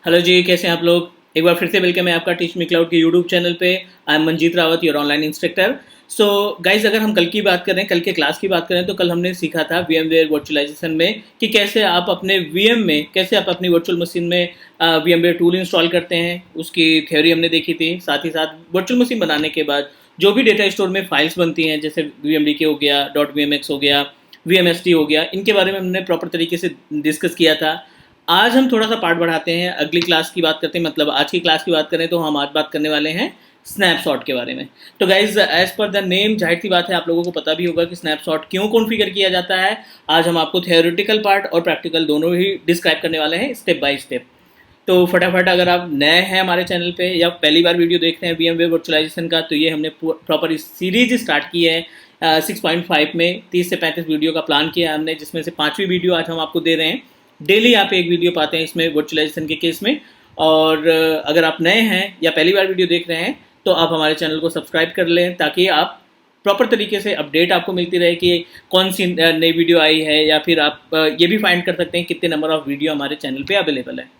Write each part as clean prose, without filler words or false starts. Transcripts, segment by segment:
Hello जी, कैसे हैं आप लोग। एक बार फिर से वेलकम है आपका टीच मी क्लाउड के यूट्यूब चैनल पे। I am Manjeet Rawat, your online instructor. So guys, अगर हम कल की बात करें, कल के क्लास की बात करें, तो कल हमने सीखा था VMware वर्चुअलाइजेशन में कि कैसे आप अपने VM में, कैसे आप अपनी वर्चुअल मशीन में VMware टूल इंस्टॉल करते हैं। उसकी थ्योरी हमने देखी थी। साथ ही साथ वर्चुअल मशीन बनाने के बाद जो भी डेटा स्टोर में फाइल्स बनती हैं, जैसे VMDK हो गया, .vmx हो गया, VMST हो गया, इनके बारे में हमने प्रॉपर तरीके से डिस्कस किया था। आज हम थोड़ा सा पार्ट बढ़ाते हैं, अगली क्लास की बात करते हैं, मतलब आज की क्लास की बात करें तो हम आज बात करने वाले हैं स्नैपशॉट के बारे में। तो guys, as per the name, जाहिर सी बात है आप लोगों को पता भी होगा कि स्नैपशॉट क्यों कॉन्फ़िगर किया जाता है। आज हम आपको थियोरेटिकल पार्ट और प्रैक्टिकल दोनों ही डिस्क्राइब करने वाले हैं, स्टेप बाय स्टेप। तो फटाफट, अगर आप नए हैं हमारे चैनल पे या पहली बार वीडियो देख रहे हैं VMware वर्चुअलाइजेशन का, तो ये हमने प्रॉपर सीरीज स्टार्ट की है 6.5 में 30 से 35 वीडियो का प्लान किया हमने, जिसमें से 5वीं वीडियो आज हम आपको दे रहे हैं। डेली आप एक वीडियो पाते हैं इसमें वर्चुअलाइजेशन के केस में। और अगर आप नए हैं या पहली बार वीडियो देख रहे हैं तो आप हमारे चैनल को सब्सक्राइब कर लें, ताकि आप प्रॉपर तरीके से अपडेट आपको मिलती रहे कि कौन सी नई वीडियो आई है, या फिर आप ये भी फाइंड कर सकते हैं कितने नंबर ऑफ वीडियो हमारे चैनल पे अवेलेबल है।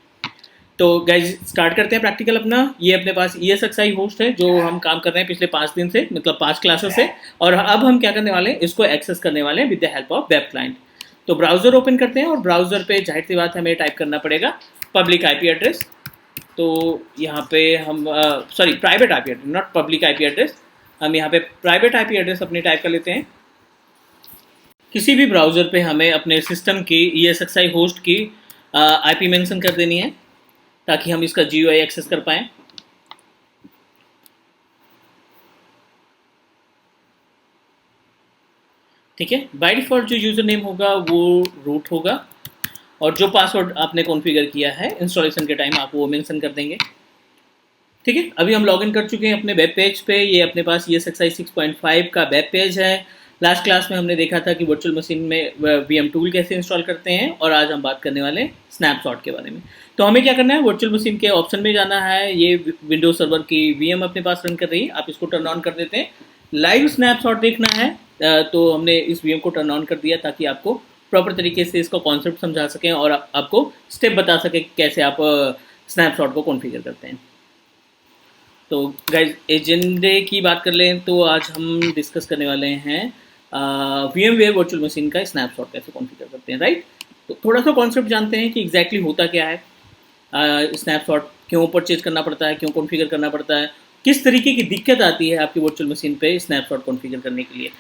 तो गाइज, स्टार्ट करते हैं प्रैक्टिकल अपना। ये अपने पास ESXi होस्ट है जो हम काम कर रहे हैं पिछले 5 दिन से, मतलब 5 क्लासेस से। और अब हम क्या करने वाले हैं, इसको एक्सेस करने वाले हैं with the help of web client. तो ब्राउज़र ओपन करते हैं और ब्राउज़र पे जाहिर सी बात हमें टाइप करना पड़ेगा पब्लिक IP एड्रेस। तो यहाँ पे हम private IP address, not public IP address. हम यहाँ पे प्राइवेट IP एड्रेस अपनी टाइप कर लेते हैं। किसी भी ब्राउज़र पे हमें अपने सिस्टम की ESXi होस्ट की IP मेंशन कर देनी है, ताकि हम इसका GUI एक्सेस कर पाएँ। ठीक है, बाय डिफ़ॉल्ट जो यूज़र नेम होगा वो रूट होगा, और जो पासवर्ड आपने कॉन्फ़िगर किया है इंस्टॉलेशन के टाइम आप वो मेंशन कर देंगे। ठीक है, अभी हम लॉगिन कर चुके हैं अपने वेब पेज पे। ये अपने पास ESXi 6.5 का वेब पेज है। लास्ट क्लास में हमने देखा था कि वर्चुअल मशीन में VM टूल कैसे इंस्टॉल करते हैं, और आज हम बात करने वाले हैं स्नैपशॉट के बारे में। तो हमें क्या करना है, वर्चुअल मशीन के ऑप्शन में जाना है। ये विंडोज सर्वर की VM अपने पास रन कर रही है, आप इसको टर्न ऑन कर देते हैं। लाइव स्नैपशॉट देखना है तो हमने इस VM को टर्न ऑन कर दिया, ताकि आपको प्रॉपर तरीके से इसका कॉन्सेप्ट समझा सकें और आपको स्टेप बता सकें कैसे आप स्नैपशॉट को कॉन्फ़िगर करते हैं। तो गाइज, एजेंडे की बात कर लें तो आज हम डिस्कस करने वाले हैं VMware वर्चुअल मशीन का स्नैपशॉट कैसे कॉन्फ़िगर करते हैं, राइट। तो थोड़ा सा कॉन्सेप्ट जानते हैं कि एग्जैक्टली होता क्या है, स्नैपशॉट क्यों परचेज करना पड़ता है, क्यों कॉन्फ़िगर करना पड़ता है, किस तरीके की दिक्कत आती है आपकी वर्चुअल मशीन पे स्नैपशॉट कॉन्फ़िगर करने के लिए।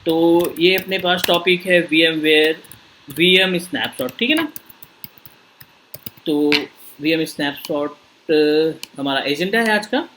तो ये अपने पास टॉपिक है VMware VM स्नैपशॉट, ठीक है ना। तो VM स्नैपशॉट हमारा एजेंडा है आज का।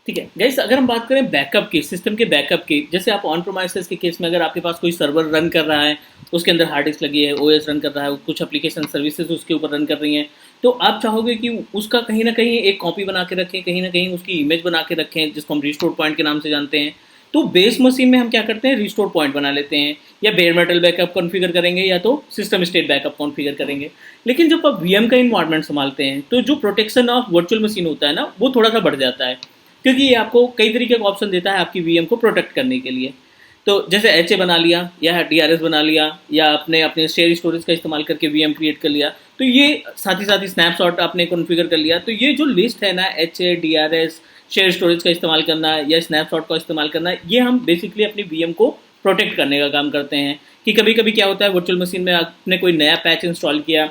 ठीक है गाइस, अगर हम बात करें बैकअप की, सिस्टम के बैकअप की, जैसे आप ऑन प्रोमाइसेस के केस में अगर आपके पास कोई सर्वर रन कर रहा है, उसके अंदर हार्ड डिस्क लगी है, OS रन कर रहा है, कुछ एप्लीकेशन सर्विसेज उसके ऊपर रन कर रही हैं, तो आप चाहोगे कि उसका कहीं ना कहीं एक कॉपी बना के रखें, कहीं ना कहीं उसकी इमेज बना के रखें, जिसको हम रिस्टोर पॉइंट के नाम से जानते हैं। तो बेस मशीन में हम क्या करते हैं, रिस्टोर पॉइंट बना लेते हैं, या बेयर मेटल बैकअप कॉन्फ़िगर करेंगे, या तो सिस्टम स्टेट बैकअप कॉन्फ़िगर करेंगे। लेकिन जब आप VM का इन्वायरमेंट संभालते हैं, तो जो प्रोटेक्शन ऑफ वर्चुअल मशीन होता है ना, वो थोड़ा सा बढ़ जाता है, क्योंकि ये आपको कई तरीके का ऑप्शन देता है आपकी VM को प्रोटेक्ट करने के लिए। तो जैसे HA बना लिया, या DRS बना लिया, या अपने अपने शेयर स्टोरेज का इस्तेमाल करके VM क्रिएट कर लिया, तो ये साथ ही स्नैपशॉट आपने कॉन्फ़िगर कर लिया। तो ये जो लिस्ट है ना, HA, DRS, शेयर स्टोरेज का इस्तेमाल करना या स्नैपशॉट का इस्तेमाल करना, ये हम बेसिकली अपनी VM को प्रोटेक्ट करने का काम करते हैं। कि कभी कभी क्या होता है, वर्चुअल मशीन में आपने कोई नया पैच इंस्टॉल किया,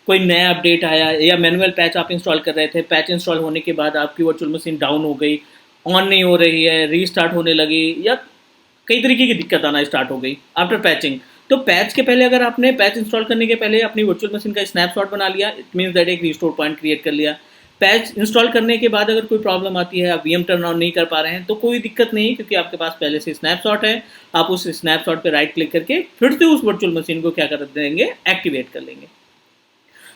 कोई नया अपडेट आया, या मैनुअल पैच आप इंस्टॉल कर रहे थे, पैच इंस्टॉल होने के बाद आपकी वर्चुअल मशीन डाउन हो गई, ऑन नहीं हो रही है, रीस्टार्ट होने लगी, या कई तरीके की दिक्कत आना स्टार्ट हो गई आफ्टर पैचिंग। तो पैच के पहले, अगर आपने पैच इंस्टॉल करने के पहले अपनी वर्चुअल मशीन का स्नैपशॉट बना लिया, इट मीन्स दैट एक रिस्टोर पॉइंट क्रिएट कर लिया। पैच इंस्टॉल करने के बाद अगर कोई प्रॉब्लम आती है, आप VM टर्न ऑन नहीं कर पा रहे हैं, तो कोई दिक्कत नहीं, क्योंकि आपके पास पहले से स्नैपशॉट है। आप उस स्नैपशॉट पे राइट क्लिक करके फिर से उस वर्चुअल मशीन को क्या कर देंगे, एक्टिवेट कर लेंगे।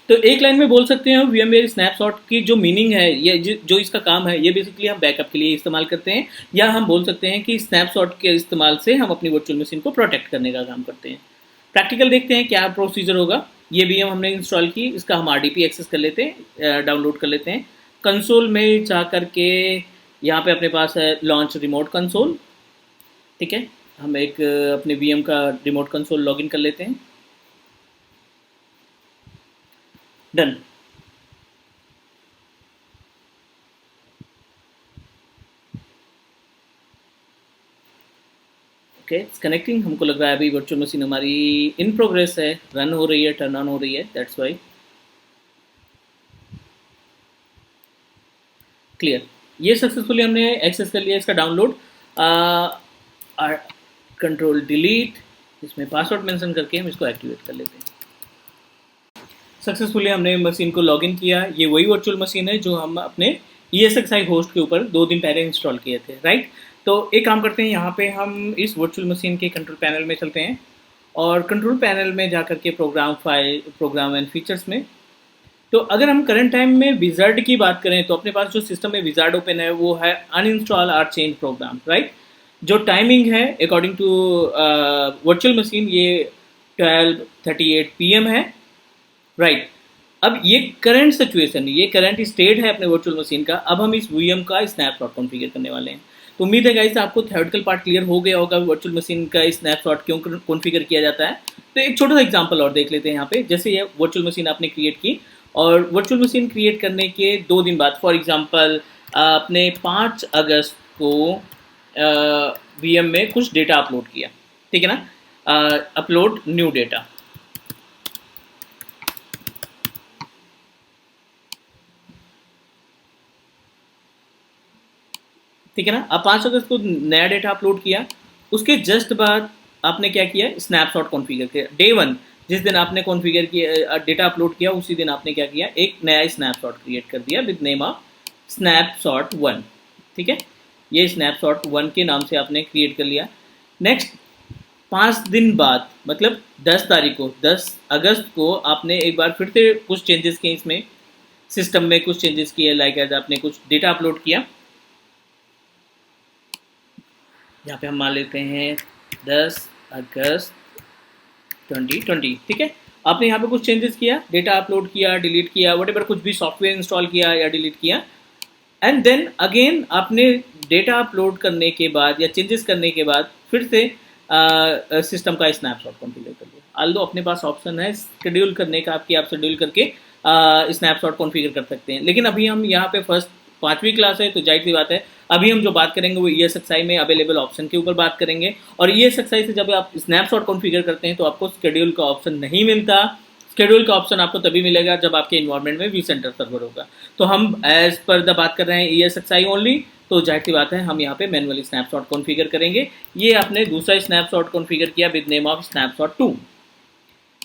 तो एक लाइन में बोल सकते हैं VMware स्नैपशॉट की जो मीनिंग है, ये जो इसका काम है, ये बेसिकली हम बैकअप के लिए इस्तेमाल करते हैं, या हम बोल सकते हैं कि स्नैपशॉट के इस्तेमाल से हम अपनी वर्चुअल मशीन को प्रोटेक्ट करने का काम करते हैं। प्रैक्टिकल देखते हैं क्या प्रोसीजर होगा। ये VM हमने इंस्टॉल की, इसका हम RDP एक्सेस कर लेते हैं, डाउनलोड कर लेते हैं। कंसोल में जा करके यहाँ पे अपने पास है लॉन्च रिमोट कंसोल। ठीक है, हम एक अपने VM का रिमोट कंसोल लॉगिन कर लेते हैं। डन। Okay, it's connecting. हमको लग रहा है अभी वर्चुअल मशीन हमारी इन प्रोग्रेस है, रन हो रही है, टर्न ऑन हो रही है, दैट्स वाई। क्लियर, ये सक्सेसफुली हमने एक्सेस कर लिया इसका डाउनलोड। कंट्रोल डिलीट, इसमें पासवर्ड मेंशन करके हम इसको एक्टिवेट कर लेते हैं। सक्सेसफुली हमने मशीन को लॉगिन किया। ये वही वर्चुअल मशीन है जो हम अपने ESXi होस्ट के ऊपर 2 दिन पहले इंस्टॉल किए थे, राइट। तो एक काम करते हैं, यहाँ पे हम इस वर्चुअल मशीन के कंट्रोल पैनल में चलते हैं और कंट्रोल पैनल में जा करके program file, program and features में। तो अगर हम करंट टाइम में विजार्ड की बात करें तो अपने पास जो सिस्टम में विजार्ड ओपन है वो है अनइंस्टॉल और चेंज प्रोग्राम, राइट। जो टाइमिंग है अकॉर्डिंग टू वर्चुअल मशीन ये 12:38 PM है, राइट। अब ये करंट सिचुएशन, ये करंट स्टेट है अपने वर्चुअल मशीन का। अब हम इस VM का स्नैपशॉट कॉन्फ़िगर करने वाले हैं। तो उम्मीद है गाइस आपको थ्योरेटिकल पार्ट क्लियर हो गया होगा वर्चुअल मशीन का स्नैपशॉट क्यों कॉन्फ़िगर किया जाता है। तो एक छोटा सा एग्जांपल और देख लेते हैं यहाँ पे। जैसे ये वर्चुअल मशीन आपने क्रिएट की और वर्चुअल मशीन क्रिएट करने के 2 दिन बाद, फॉर एग्जांपल आपने 5 अगस्त को VM में कुछ डेटा अपलोड किया, ठीक है ना। अपलोड न्यू डेटा, ठीक है ना। अब 5 अगस्त को नया डेटा अपलोड किया, उसके जस्ट बाद आपने क्या किया, स्नैपशॉट कॉन्फ़िगर किया। डे 1 जिस दिन आपने कॉन्फ़िगर किया, डेटा अपलोड किया, उसी दिन आपने क्या किया, एक नया स्नैपशॉट क्रिएट कर दिया विद नेम ऑफ स्नैपशॉट 1, ठीक है। ये स्नैपशॉट 1 के नाम से आपने क्रिएट कर लिया। नेक्स्ट 5 दिन बाद मतलब 10 तारीख को, 10 अगस्त को आपने एक बार फिर से कुछ चेंजेस किए, इसमें सिस्टम में कुछ चेंजेस किए, लाइक एज आपने कुछ डेटा अपलोड किया। यहाँ पे हम मान लेते हैं 10 अगस्त 2020, ठीक है। आपने यहाँ पे कुछ चेंजेस किया, डेटा अपलोड किया, डिलीट किया, वट कुछ भी सॉफ्टवेयर इंस्टॉल किया या डिलीट किया, एंड देन अगेन आपने डेटा अपलोड करने के बाद या चेंजेस करने के बाद फिर से सिस्टम का स्नैपशॉट कॉन्फ़िगर कर लिया। आल्दो अपने पास ऑप्शन है शेड्यूल करने का, आपकी आप शेड्यूल करके स्नैपशॉट कॉन्फ़िगर कर सकते हैं। लेकिन अभी हम यहाँ पे फर्स्ट 5वीं क्लास है तो जाहिर सी बात है अभी हम जो बात करेंगे वो ESXi में अवेलेबल ऑप्शन के ऊपर बात करेंगे। और ESXi से जब आप स्नैपशॉट कॉन्फ़िगर करते हैं तो आपको शेड्यूल का ऑप्शन नहीं मिलता। शेड्यूल का ऑप्शन आपको तभी मिलेगा जब आपके इन्वायरमेंट में vCenter सर्वर होगा। तो हम एज पर द बात कर रहे हैं ESXi ओनली, तो जाहिर सी बात है हम यहाँ पे मैनुअली स्नैपशॉट कॉन्फ़िगर करेंगे। ये आपने दूसरा स्नैपशॉट कॉन्फ़िगर किया विद नेम ऑफ स्नैपशॉट 2,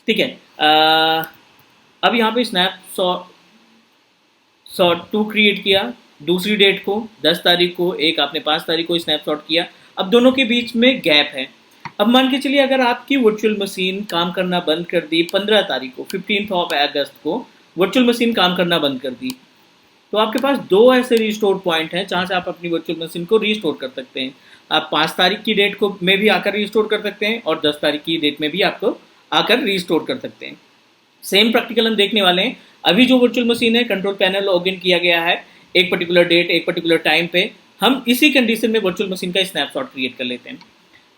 ठीक है। अब यहाँ पे स्नैपशॉट 2 क्रिएट किया दूसरी डेट को 10 तारीख को, एक आपने 5 तारीख को स्नैपशॉट किया। अब दोनों के बीच में गैप है। अब मान के चलिए अगर आपकी वर्चुअल मशीन काम करना बंद कर दी 15 तारीख को, 15 अगस्त को वर्चुअल मशीन काम करना बंद कर दी, तो आपके पास 2 ऐसे रीस्टोर पॉइंट हैं जहाँ से आप अपनी वर्चुअल मशीन को रीस्टोर कर सकते हैं। आप 5 तारीख की डेट को में भी आकर रीस्टोर कर सकते हैं और 10 तारीख की डेट में भी आपको आकर रीस्टोर कर सकते हैं। सेम प्रैक्टिकल हम देखने वाले हैं। अभी जो वर्चुअल मशीन है कंट्रोल पैनल लॉगिन किया गया है एक पर्टिकुलर डेट, एक पर्टिकुलर टाइम पे, हम इसी कंडीशन में वर्चुअल मशीन का स्नैपशॉट क्रिएट कर लेते हैं।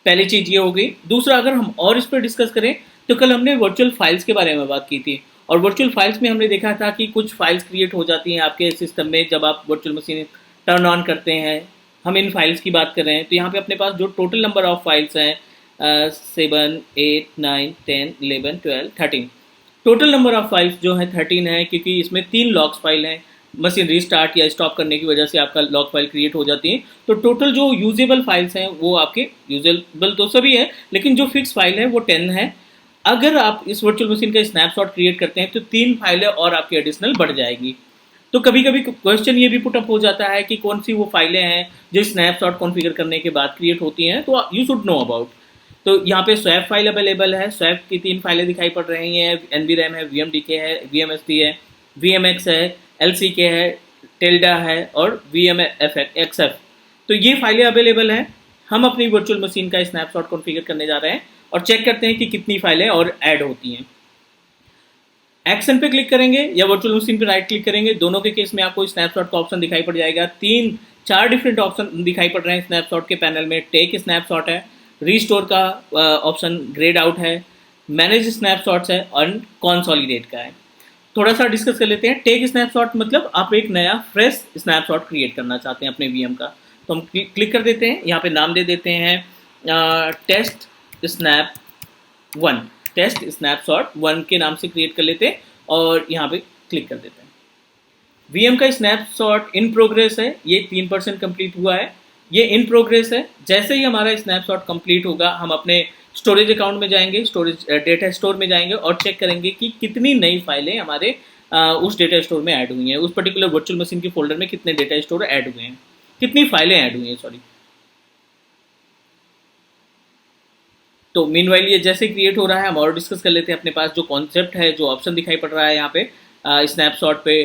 पहली चीज़ ये हो गई। दूसरा, अगर हम और इस पर डिस्कस करें तो कल हमने वर्चुअल फाइल्स के बारे में बात की थी और वर्चुअल फाइल्स में हमने देखा था कि कुछ फाइल्स क्रिएट हो जाती हैं आपके सिस्टम में जब आप वर्चुअल मशीन टर्न ऑन करते हैं। हम इन फाइल्स की बात कर रहे हैं तो यहाँ पे अपने पास जो टोटल नंबर ऑफ फाइल्स हैं 7, 8, 9, 10, 11, 12, 13, टोटल नंबर ऑफ फाइल्स जो है 13 है, क्योंकि इसमें 3 लॉग्स फाइल हैं। मशीन रीस्टार्ट या स्टॉप करने की वजह से आपका लॉग फाइल क्रिएट हो जाती है। तो टोटल जो यूजेबल फाइल्स हैं वो आपके, यूजेबल तो सभी है लेकिन जो फिक्स फाइल है वो 10 है। अगर आप इस वर्चुअल मशीन का स्नैपशॉट क्रिएट करते हैं तो 3 फाइलें और आपकी एडिशनल बढ़ जाएगी। तो कभी कभी क्वेश्चन ये भी पुटअप हो जाता है कि कौन सी वो फाइलें हैं जो स्नैपशॉट कॉन्फ़िगर करने के बाद क्रिएट होती हैं, तो यू शुड नो अबाउट। तो यहाँ पे स्वैप फाइल अवेलेबल है। स्वैप की 3 फाइलें दिखाई पड़ रही हैं, NVRAM है, VMDK है, VMSD है, VMX है, LCK है, टेल्डा है और VMXF। तो ये फाइलें अवेलेबल हैं। हम अपनी वर्चुअल मशीन का स्नैपशॉट कॉन्फ़िगर करने जा रहे हैं और चेक करते हैं कि कितनी फाइलें और ऐड होती हैं। एक्शन पे क्लिक करेंगे या वर्चुअल मशीन पे राइट क्लिक करेंगे, दोनों के केस में आपको स्नैपशॉट का ऑप्शन दिखाई पड़ जाएगा। 4 डिफरेंट ऑप्शन दिखाई पड़ रहे हैं स्नैपशॉट के पैनल में। टेक स्नैपशॉट है, रीस्टोर का ऑप्शन ग्रेड आउट है, मैनेज स्नैपशॉट्स है और कंसोलिडेट का है। थोड़ा सा डिस्कस कर लेते हैं। टेक स्नैपशॉट मतलब आप एक नया फ्रेश स्नैपशॉट क्रिएट करना चाहते हैं अपने वीएम का, तो हम क्लिक कर देते हैं, यहाँ पे नाम दे देते हैं test snap one, test snapshot one के नाम से क्रिएट कर लेते हैं और यहाँ पे क्लिक कर देते हैं। वीएम का स्नैपशॉट इन प्रोग्रेस है, ये 3% कंप्लीट हुआ है, ये इन प्रोग्रेस है। जैसे ही हमारा स्नैपशॉट कंप्लीट होगा हम अपने स्टोरेज अकाउंट में जाएंगे, स्टोरेज डेटा स्टोर में जाएंगे और चेक करेंगे कि कितनी नई फाइलें हमारे उस डेटा स्टोर में ऐड हुई हैं, उस पर्टिकुलर वर्चुअल मशीन के फोल्डर में कितने डेटा स्टोर ऐड हुए हैं, कितनी फाइलें ऐड हुई हैं, सॉरी। तो मीनवाइल ये जैसे क्रिएट हो रहा है हम और डिस्कस कर लेते हैं। अपने पास जो कॉन्सेप्ट है, जो ऑप्शन दिखाई पड़ रहा है यहाँ पे स्नैपशॉट पे,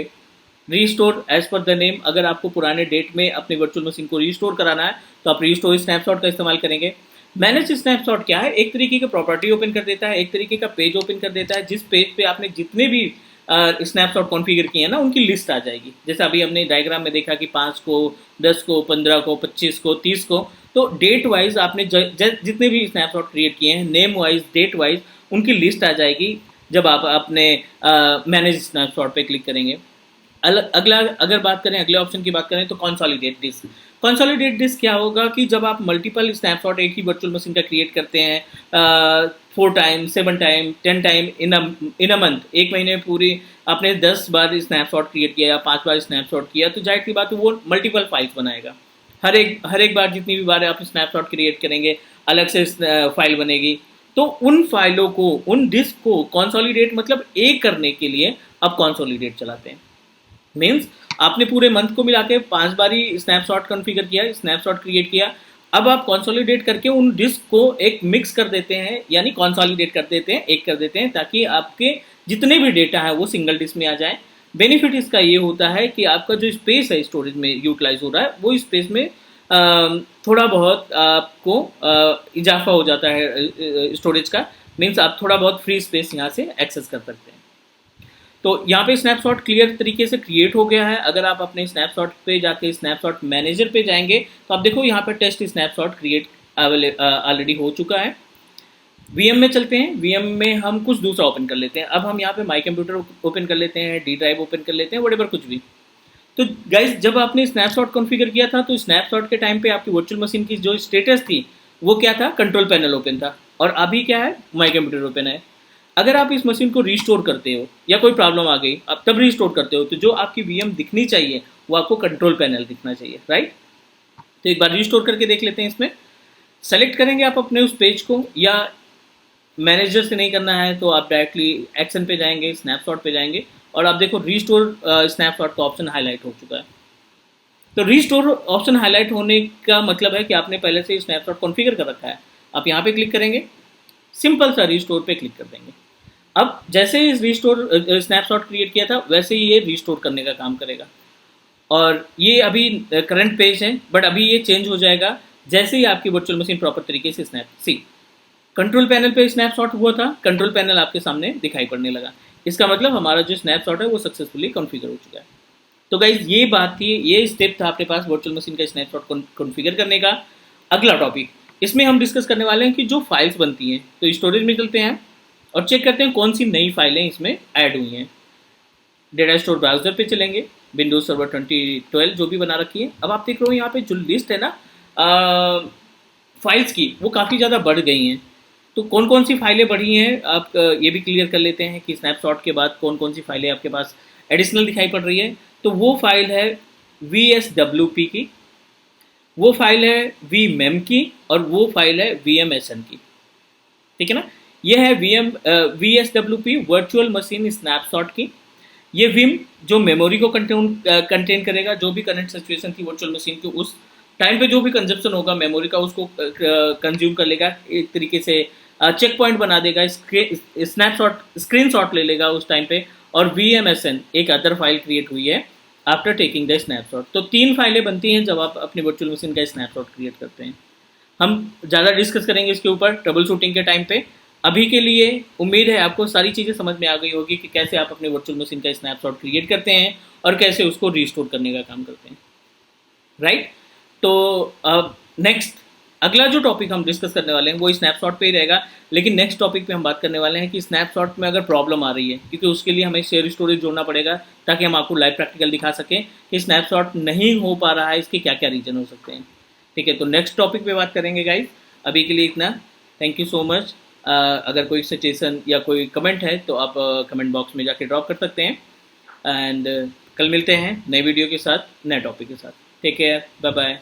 restore as per the name. अगर आपको पुराने डेट में अपने वर्चुअल मशीन को रीस्टोर कराना है तो आप रीस्टोर स्नैपशॉट का इस्तेमाल करेंगे। मैनेज स्नैपशॉट क्या है, एक तरीके का प्रॉपर्टी ओपन कर देता है, एक तरीके का पेज ओपन कर देता है, जिस पेज पे आपने जितने भी स्नैपशॉट कॉन्फ़िगर किए हैं ना उनकी लिस्ट आ जाएगी। जैसे अभी हमने डायग्राम में देखा कि 5 को, 10 को, 15 को, 25 को, 30 को, तो डेट वाइज आपने जितने भी स्नैपशॉट क्रिएट किए हैं, नेम वाइज, डेट वाइज उनकी लिस्ट आ जाएगी जब आप अपने मैनेज स्नैपशॉट पे क्लिक करेंगे। अगला अगर बात करें, अगले ऑप्शन की बात करें तो कंसोलिडेट डिस्क। कंसोलिडेट डिस्क क्या होगा कि जब आप मल्टीपल स्नैपशॉट एक ही वर्चुअल मशीन का क्रिएट करते हैं 4 time, 7 time, 10 time in a month, एक महीने में पूरी आपने 10 बार स्नैपशॉट क्रिएट किया या 5 बार स्नैपशॉट किया, तो जाहिर सी बात है वो मल्टीपल फाइल्स बनाएगा। हर एक बार जितनी भी बार आप स्नैपशॉट क्रिएट करेंगे अलग से फाइल बनेगी। तो उन फाइलों को, उन डिस्क को कंसोलिडेट मतलब एक करने के लिए अब कंसोलिडेट चलाते हैं। मीन्स आपने पूरे मंथ को मिला के 5 बार ही स्नैपशॉट कॉन्फ़िगर किया, स्नैपशॉट क्रिएट किया, अब आप कंसोलिडेट करके उन डिस्क को एक मिक्स कर देते हैं, यानी कंसोलिडेट कर देते हैं, एक कर देते हैं, ताकि आपके जितने भी डेटा है वो सिंगल डिस्क में आ जाए। बेनिफिट इसका ये होता है कि आपका जो स्पेस है स्टोरेज में यूटिलाइज हो रहा है, वो स्पेस में थोड़ा बहुत आपको इजाफा हो जाता है स्टोरेज का। मीन्स आप थोड़ा बहुत फ्री स्पेस यहाँ से एक्सेस कर सकते हैं। तो यहाँ पे स्नैपशॉट क्लियर तरीके से क्रिएट हो गया है। अगर आप अपने स्नैपशॉट पे जाके स्नैपशॉट मैनेजर पे जाएंगे तो आप देखो यहाँ पे टेस्ट स्नैपशॉट क्रिएट ऑलरेडी हो चुका है। वीएम में चलते हैं, वीएम में हम कुछ दूसरा ओपन कर लेते हैं। अब हम यहाँ पे माई कंप्यूटर ओपन कर लेते हैं, डी ड्राइव ओपन कर लेते हैं, वटेवर कुछ भी। तो गाइज जब आपने स्नैपशॉट कॉन्फ़िगर किया था तो स्नैपशॉट के टाइम पे आपकी वर्चुअल मशीन की जो स्टेटस थी वो क्या था, कंट्रोल पैनल ओपन था, और अभी क्या है, माई कंप्यूटर ओपन है। अगर आप इस मशीन को रीस्टोर करते हो या कोई प्रॉब्लम आ गई, अब तब रीस्टोर करते हो, तो जो आपकी वीएम दिखनी चाहिए वो आपको कंट्रोल पैनल दिखना चाहिए, राइट। तो एक बार रीस्टोर करके देख लेते हैं। इसमें सेलेक्ट करेंगे आप अपने उस पेज को, या मैनेजर से नहीं करना है तो आप डायरेक्टली एक्शन पे जाएंगे, स्नैपशॉट पे जाएंगे, और आप देखो रीस्टोर स्नैपशॉट का ऑप्शन हाईलाइट हो चुका है। तो रीस्टोर ऑप्शन हाईलाइट होने का मतलब है कि आपने पहले से स्नैपशॉट कॉन्फ़िगर कर रखा है। आप यहाँ पे क्लिक करेंगे, सिंपल सा रीस्टोर पे क्लिक कर देंगे। अब जैसे ही रीस्टोर स्नैपशॉट क्रिएट किया था वैसे ही ये रीस्टोर करने का काम करेगा। और ये अभी करंट पेज है, बट अभी ये चेंज हो जाएगा जैसे ही आपकी वर्चुअल मशीन प्रॉपर तरीके से कंट्रोल पैनल पे स्नैपशॉट हुआ था, कंट्रोल पैनल आपके सामने दिखाई पड़ने लगा। इसका मतलब हमारा जो स्नैपशॉट है वो सक्सेसफुली कॉन्फ़िगर हो चुका है। तो गाइज ये बात थी, ये स्टेप था अपने पास वर्चुअल मशीन का स्नैपशॉट कॉन्फ़िगर करने का। अगला टॉपिक, इसमें हम डिस्कस करने वाले हैं कि जो फाइल्स बनती हैं, तो स्टोरेज में चलते हैं और चेक करते हैं कौन सी नई फाइलें इसमें ऐड हुई हैं। डेटा स्टोर ब्राउजर पे चलेंगे, विंडोज सर्वर 2012 जो भी बना रखी है। अब आप देख रहे हो यहाँ पे जो लिस्ट है ना फाइल्स की, वो काफ़ी ज़्यादा बढ़ गई हैं। तो कौन कौन सी फाइलें बढ़ी हैं आप ये भी क्लियर कर लेते हैं कि स्नैपशॉट के बाद कौन कौन सी फाइलें आपके पास एडिशनल दिखाई पड़ रही है। तो वो फाइल है VSWP की, वो फाइल है VMEM की, और वो फाइल है VMSN की, ठीक है ना। ये है VSWP वर्चुअल मशीन स्नैपशॉट की। ये विम जो मेमोरी को कंटेन करेगा, जो भी करंट सिचुएशन थी वर्चुअल मशीन की उस टाइम पे जो भी कंजप्शन होगा मेमोरी का उसको कंज्यूम कर लेगा, एक तरीके से चेक पॉइंट बना देगा, स्नैपशॉट स्क्रीनशॉट ले लेगा उस टाइम पे। और VMSN एक अदर फाइल क्रिएट हुई है आफ्टर टेकिंग द स्नैपशॉट। तो 3 फाइलें बनती हैं जब आप अपनी वर्चुअल मशीन का स्नैपशॉट क्रिएट करते हैं। हम ज़्यादा डिस्कस करेंगे इसके ऊपर ट्रबल शूटिंग के टाइम पे। अभी के लिए उम्मीद है आपको सारी चीज़ें समझ में आ गई होगी कि कैसे आप अपने वर्चुअल मशीन का स्नैपशॉट क्रिएट करते हैं और कैसे उसको रीस्टोर करने का काम करते हैं, राइट। तो अब नेक्स्ट अगला जो टॉपिक हम डिस्कस करने वाले हैं वो स्नैपशॉट पे ही रहेगा, लेकिन नेक्स्ट टॉपिक पे हम बात करने वाले हैं कि स्नैपशॉट में अगर प्रॉब्लम आ रही है, क्योंकि उसके लिए हमें शेयर स्टोरेज जोड़ना पड़ेगा ताकि हम आपको लाइव प्रैक्टिकल दिखा सकें कि स्नैपशॉट नहीं हो पा रहा है, इसके क्या क्या रीजन हो सकते हैं। ठीक है, तो नेक्स्ट टॉपिक पे बात करेंगे गाइज। अभी के लिए इतना, थैंक यू सो मच। अगर कोई सजेशन या कोई कमेंट है तो आप कमेंट बॉक्स में जाके ड्रॉप कर सकते हैं। एंड कल मिलते हैं नए वीडियो के साथ, नए टॉपिक के साथ। Take care, bye bye.